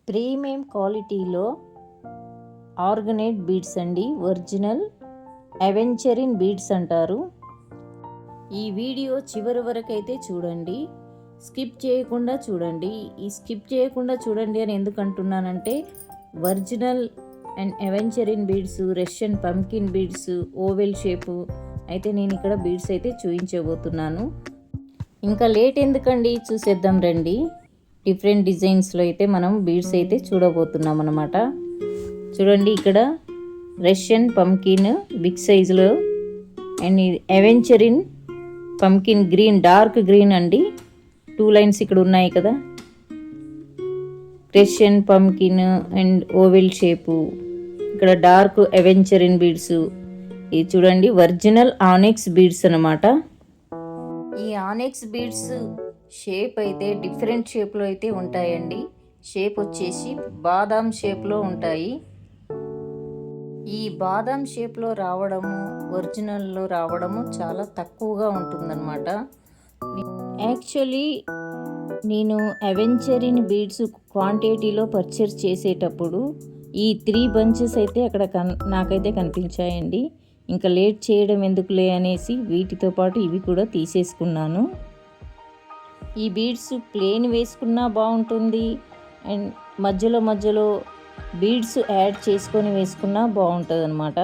Premium క్వాలిటీలో organise beads అండి. Original అవెంచరిన్ beads అంటారు. ఈ వీడియో చివరి వరకు అయితే చూడండి, స్కిప్ చేయకుండా చూడండి. ఈ స్కిప్ చేయకుండా చూడండి అని ఎందుకు అంటున్నానంటే, original and aventurine beads, Russian pumpkin beads, oval shape అయితే నేను ఇక్కడ బీడ్స్ అయితే చూపించబోతున్నాను. ఇంకా లేట్ ఎందుకండి, చూసేద్దాం రండి. డిఫరెంట్ డిజైన్స్లో అయితే మనం బీడ్స్ అయితే చూడబోతున్నాం అన్నమాట. చూడండి, ఇక్కడ రష్యన్ పంకిన్ బిగ్ సైజులో and aventurine pumpkin green, dark green అండి. 2 లైన్స్ ఇక్కడ ఉన్నాయి కదా. Russian pumpkin and oval shape, ఇక్కడ డార్క్ అవెంచరిన్ బీడ్స్. ఇది చూడండి, ఒరిజినల్ ఆనెక్స్ బీడ్స్ అన్నమాట. ఈ ఆనెక్స్ బీడ్స్ షేప్ అయితే డిఫరెంట్ షేప్లో అయితే ఉంటాయండి. షేప్ వచ్చేసి బాదాం షేప్లో ఉంటాయి. ఈ బాదాం షేప్లో రావడము, ఒరిజినల్లో రావడము చాలా తక్కువగా ఉంటుందన్నమాట. యాక్చువల్లీ నేను అవెంచరిన్ బీడ్స్ క్వాంటిటీలో పర్చేస్ చేసేటప్పుడు ఈ 3 బంచెస్ అయితే అక్కడ నాకైతే కనిపించాయండి. ఇంకా లేట్ చేయడం ఎందుకులే అనేసి వీటితో పాటు ఇవి కూడా తీసేసుకున్నాను. ఈ బీడ్స్ ప్లేన్ వేసుకున్నా బాగుంటుంది, అండ్ మధ్యలో బీడ్స్ యాడ్ చేసుకొని వేసుకున్నా బాగుంటుంది అనమాట.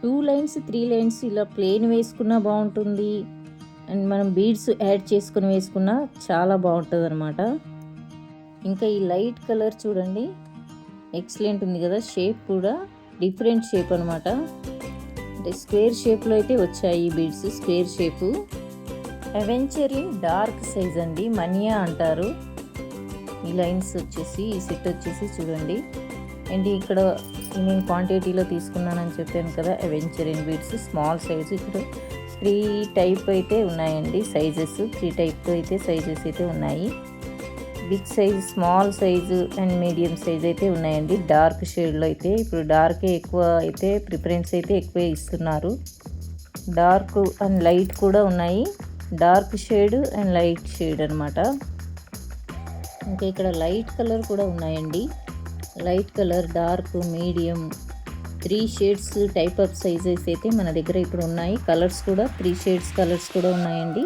2 లైన్స్ 3 లైన్స్ ఇలా ప్లేన్ వేసుకున్నా బాగుంటుంది, అండ్ మనం బీడ్స్ యాడ్ చేసుకొని వేసుకున్నా చాలా బాగుంటుంది అనమాట. ఇంకా ఈ లైట్ కలర్ చూడండి, ఎక్సలెంట్ ఉంది కదా. షేప్ కూడా డిఫరెంట్ షేప్ అనమాట. అంటే స్క్వేర్ షేప్లో అయితే వచ్చాయి ఈ beads, square shape. అవెంచరిన్ dark size అండి, మనియా అంటారు. ఈ లైన్స్ వచ్చేసి, ఈ సెట్ వచ్చేసి చూడండి. అండ్ ఇక్కడ నేను క్వాంటిటీలో తీసుకున్నానని చెప్పాను కదా, అవెంచరిన్ బీడ్స్ స్మాల్ సైజు. ఇక్కడ 3 టైప్ అయితే ఉన్నాయండి సైజెస్. 3 టైప్ అయితే సైజెస్ అయితే ఉన్నాయి. Big size, small size and medium size అయితే ఉన్నాయండి. డార్క్ షేడ్లో అయితే ఇప్పుడు డార్కే ఎక్కువ అయితే ప్రిఫరెన్స్ అయితే ఎక్కువే ఇస్తున్నారు. డార్క్ అండ్ లైట్ కూడా ఉన్నాయి, dark shade and light shade అనమాట. ఇంకా ఇక్కడ లైట్ కలర్ కూడా ఉన్నాయండి. Light colour, dark, medium 3 shades type of sizes అయితే మన దగ్గర ఇప్పుడు ఉన్నాయి. కలర్స్ కూడా 3 షేడ్స్ కలర్స్ కూడా ఉన్నాయండి.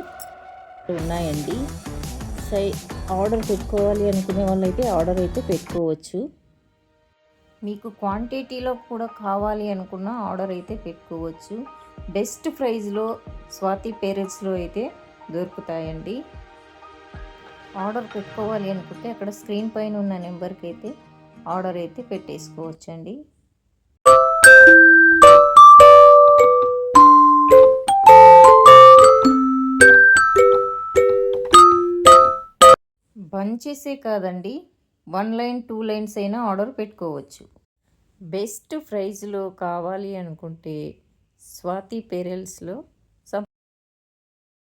ఆర్డర్ పెట్టుకోవాలి అనుకునే వాళ్ళైతే ఆర్డర్ అయితే పెట్టుకోవచ్చు. మీకు క్వాంటిటీలో కూడా కావాలి అనుకున్న ఆర్డర్ అయితే పెట్టుకోవచ్చు. బెస్ట్ ప్రైస్లో స్వాతి పేరెంట్స్లో అయితే దొరుకుతాయండి. ఆర్డర్ పెట్టుకోవాలి అనుకుంటే అక్కడ స్క్రీన్ పైన ఉన్న నెంబర్కి అయితే ఆర్డర్ అయితే పెట్టేసుకోవచ్చండి. బంచెసే కాదండి, 1 లైన్ 2 లైన్స్ అయినా ఆర్డర్ పెట్టుకోవచ్చు. బెస్ట్ ప్రైస్లో కావాలి అనుకుంటే స్వాతి పేరెల్స్లో